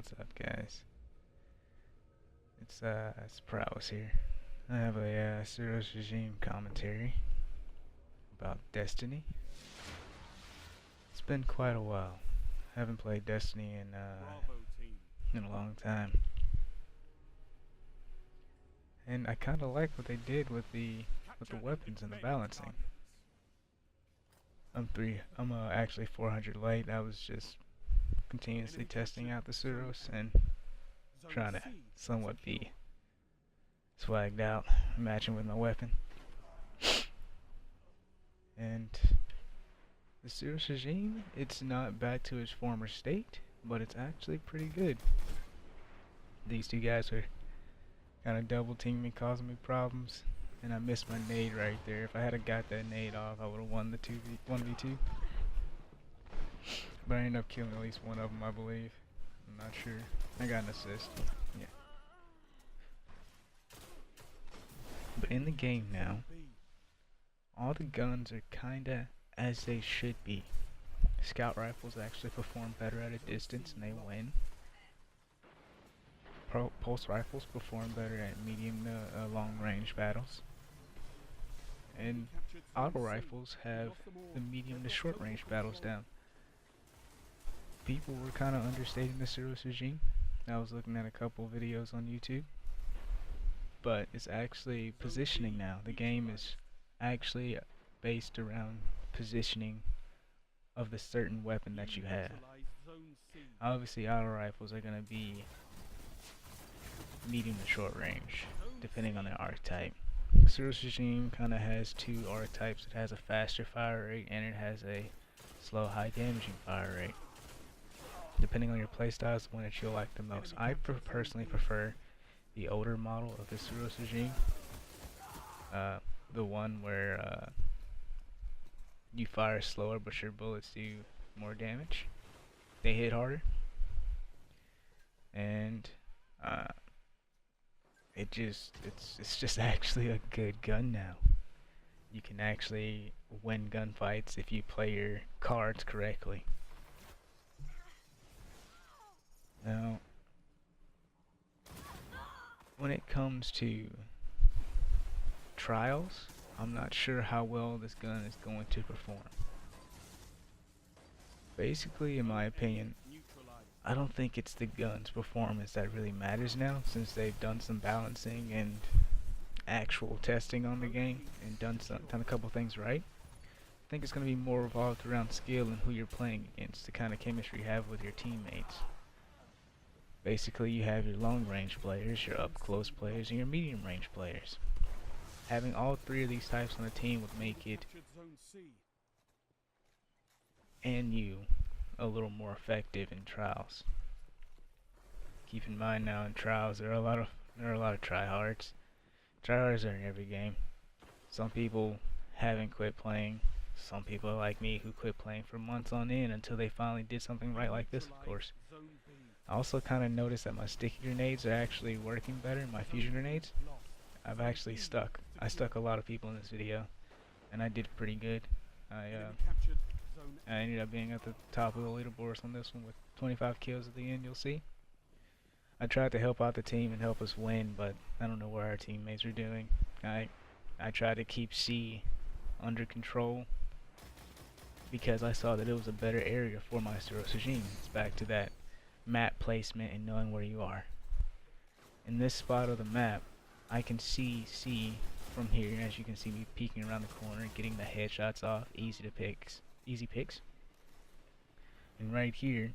What's up, guys? It's Prowess here. I have a Suros regime commentary about Destiny. It's been quite a while. I haven't played Destiny in a long time, and I kind of like what they did with the weapons and the balancing. I'm actually 400 late. I was just continuously testing out the Suros and trying to somewhat be swagged out, matching with my weapon. And the Suros regime, it's not back to its former state, but it's actually pretty good. These two guys are kind of double teaming me, causing me problems, and I missed my nade right there. If I had got that nade off, I would have won the 1v2. But I ended up killing at least one of them, I believe. I'm not sure. I got an assist. Yeah. But in the game now, all the guns are kinda as they should be. Scout rifles actually perform better at a distance and they win. Pulse rifles perform better at medium to long range battles. And auto rifles have the medium to short range battles down. People were kind of understating the Suros regime. I was looking at a couple videos on YouTube, but it's actually positioning now. The game is actually based around positioning of the certain weapon that you have. Obviously, auto rifles are going to be medium to short range, depending on the archetype. Suros regime kind of has two archetypes. It has a faster fire rate and it has a slow, high damaging fire rate. Depending on your playstyle, is the one that you'll like the most. I personally prefer the older model of the Suros regime, the one where you fire slower but your bullets do more damage. They hit harder, and it's just actually a good gun now. You can actually win gunfights if you play your cards correctly. Now, when it comes to trials, I'm not sure how well this gun is going to perform. Basically, in my opinion, I don't think it's the gun's performance that really matters now, since they've done some balancing and actual testing on the game and done a couple things right. I think it's going to be more revolved around skill and who you're playing against, the kind of chemistry you have with your teammates. Basically, you have your long range players, your up close players, and your medium range players. Having all three of these types on a team would make it and you a little more effective in trials. Keep in mind now, in trials there are a lot of tryhards. Tryhards are in every game. Some people haven't quit playing. Some people are like me who quit playing for months on end until they finally did something right, like this, of course. I also kind of noticed that my sticky grenades are actually working better, my fusion grenades. I stuck a lot of people in this video, and I did pretty good. I ended up being at the top of the leaderboards on this one with 25 kills at the end, you'll see. I tried to help out the team and help us win, but I don't know what our teammates are doing. I tried to keep C under control because I saw that it was a better area for my Suros regime. It's back to that map placement and knowing where you are. In this spot of the map, I can see C from here, as you can see me peeking around the corner, getting the headshots off, easy picks. And right here,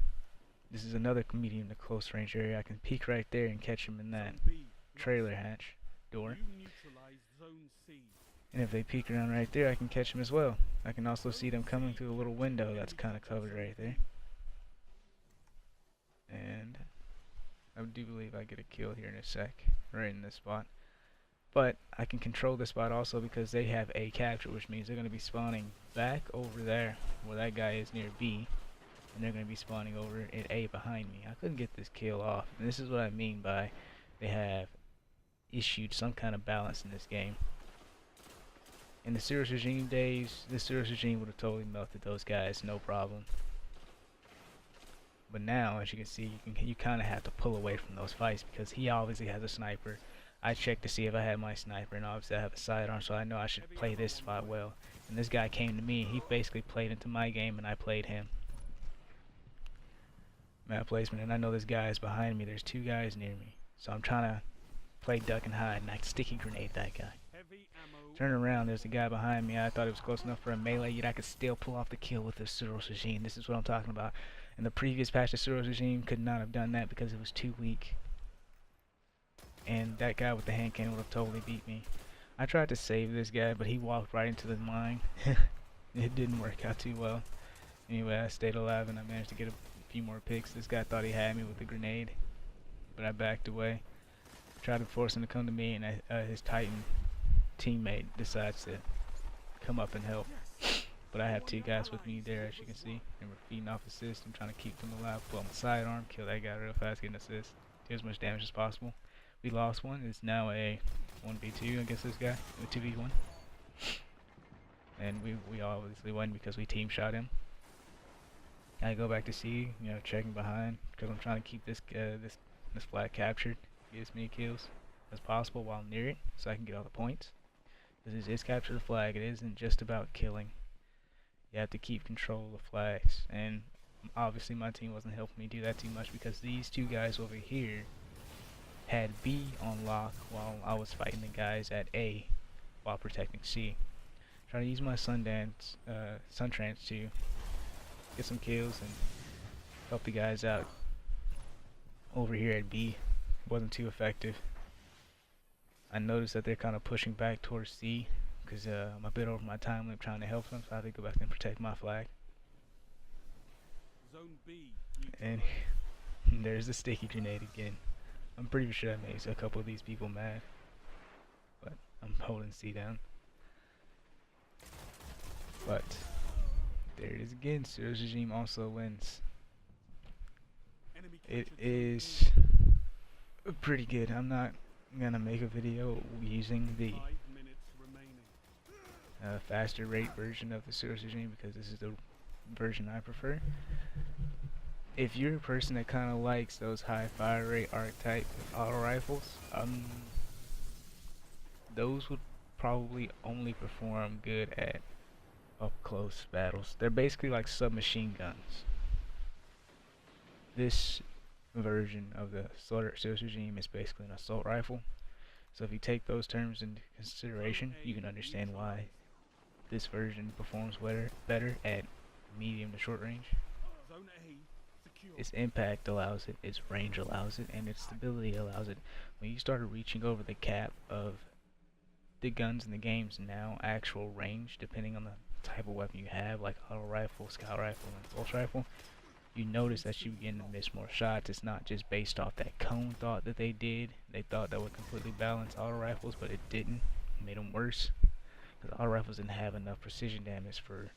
this is another medium to close range area. I can peek right there and catch them in that trailer hatch door. And if they peek around right there, I can catch them as well. I can also see them coming through a little window that's kind of covered right there. And I do believe I get a kill here in a sec, right in this spot. But I can control this spot also because they have A capture, which means they're going to be spawning back over there where that guy is near B, and they're going to be spawning over at A behind me. I couldn't get this kill off, and this is what I mean by they have issued some kind of balance in this game. In the Suros regime days, the Suros regime would have totally melted those guys, no problem. But now, as you can see, you kind of have to pull away from those fights because he obviously has a sniper. I checked to see if I had my sniper, and obviously I have a sidearm, so I know I should play this spot well. And this guy came to me. He basically played into my game, and I played him. Map placement, and I know this guy is behind me. There's two guys near me, so I'm trying to play duck and hide, and I sticky grenade that guy. Turn around, there's a guy behind me. I thought it was close enough for a melee, yet I could still pull off the kill with the Suros regime. This is what I'm talking about. In the previous patch, the Suros regime could not have done that because it was too weak. And that guy with the hand cannon would have totally beat me. I tried to save this guy, but he walked right into the mine. It didn't work out too well. Anyway, I stayed alive and I managed to get a few more picks. This guy thought he had me with the grenade, but I backed away. Tried to force him to come to me, and his Titan teammate decides to come up and help. But I have two guys with me there, as you can see, and we're feeding off assists. I'm trying to keep them alive, pull my sidearm, kill that guy real fast, get an assist, do as much damage as possible. We lost one. It's now a 1v2 against this guy, a 2v1. And we obviously won because we team shot him. I go back to C, checking behind, because I'm trying to keep this flag captured, get as many kills as possible while near it, so I can get all the points. This is capture the flag. It isn't just about killing. You have to keep control of the flags, and obviously my team wasn't helping me do that too much because these two guys over here had B on lock while I was fighting the guys at A while protecting C. Trying to use my Suntrance to get some kills and help the guys out. Over here at B, wasn't too effective. I noticed that they're kind of pushing back towards C because I'm a bit over my time limit trying to help them, so I have to go back and protect my flag. Zone B, and there's the sticky grenade again. I'm pretty sure I made a couple of these people mad, but I'm holding C down. But there it is again. Suros regime also wins. It is pretty good. I'm not gonna make a video using the faster rate version of the Suros regime because this is the version I prefer. If you're a person that kind of likes those high fire rate archetype auto rifles, those would probably only perform good at up close battles. They're basically like submachine guns. This version of the Suros regime is basically an assault rifle. So if you take those terms into consideration, you can understand why this version performs better at medium to short range. Its impact allows it, its range allows it, and its stability allows it. When you started reaching over the cap of the guns in the game's now actual range, depending on the type of weapon you have, like auto rifle, scout rifle, and pulse rifle, you notice that you begin to miss more shots. It's not just based off that cone thought that they did. They thought that would completely balance auto rifles, but it didn't. It made them worse because auto rifles didn't have enough precision damage for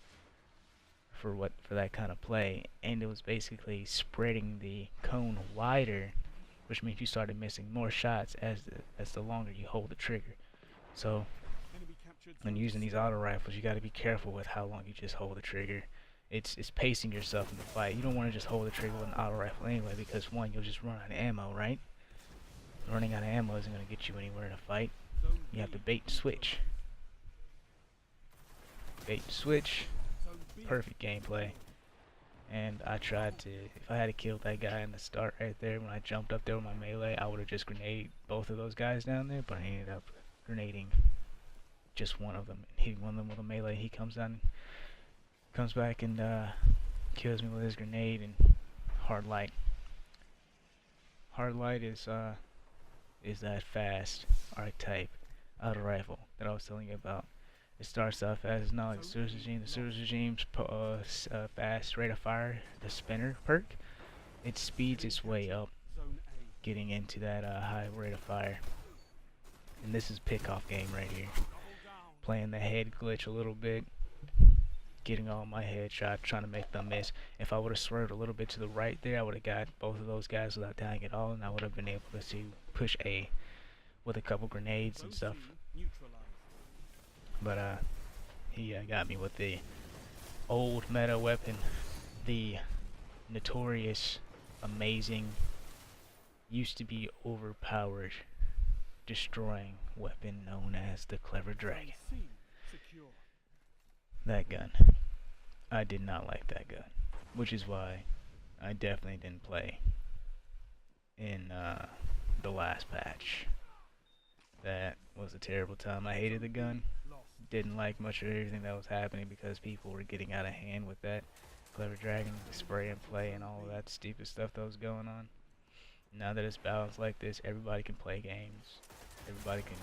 that kind of play, and it was basically spreading the cone wider, which means you started missing more shots as the longer you hold the trigger. So when using these auto rifles, you got to be careful with how long you just hold the trigger. It's pacing yourself in the fight. You don't want to just hold the trigger with an auto rifle anyway, because one, you'll just run out of ammo, right? Running out of ammo isn't going to get you anywhere in a fight. You have to bait and switch. Bait and switch. Perfect gameplay. And I tried to, if I had to kill that guy in the start right there when I jumped up there with my melee, I would have just grenaded both of those guys down there, but I ended up grenading just one of them and hitting one of them with a melee. He comes down, comes back and kills me with his grenade and hard light. Hard light is that fast archetype auto rifle that I was telling you about. It starts off as not like the Suros regime. The Suros regime's fast rate of fire, the spinner perk. It speeds its way up, getting into that high rate of fire. And this is pick-off game right here. Playing the head glitch a little bit, getting all my headshots, trying to make them miss. If I would have swerved a little bit to the right there, I would have got both of those guys without dying at all, and I would have been able to push A with a couple grenades and stuff. But he got me with the old meta weapon, the notorious, amazing, used to be overpowered, destroying weapon known as the Clever Dragon. That gun. I did not like that gun, which is why I definitely didn't play in the last patch. That was a terrible time. I hated the gun. Didn't like much of everything that was happening because people were getting out of hand with that Clever Dragon, spray and play, and all of that stupid stuff that was going on. Now that it's balanced like this, everybody can play games. Everybody can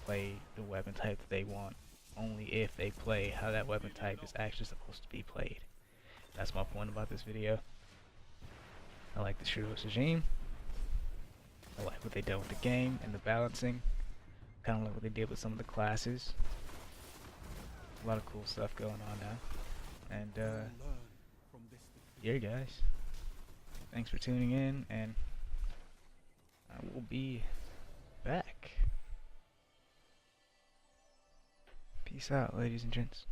play the weapon type that they want, only if they play how that weapon type is actually supposed to be played. That's my point about this video. I like the Suros regime. I like what they did with the game and the balancing. Kind of like what they did with some of the classes. A lot of cool stuff going on now. And yeah, guys, thanks for tuning in, and I will be back. Peace out, ladies and gents.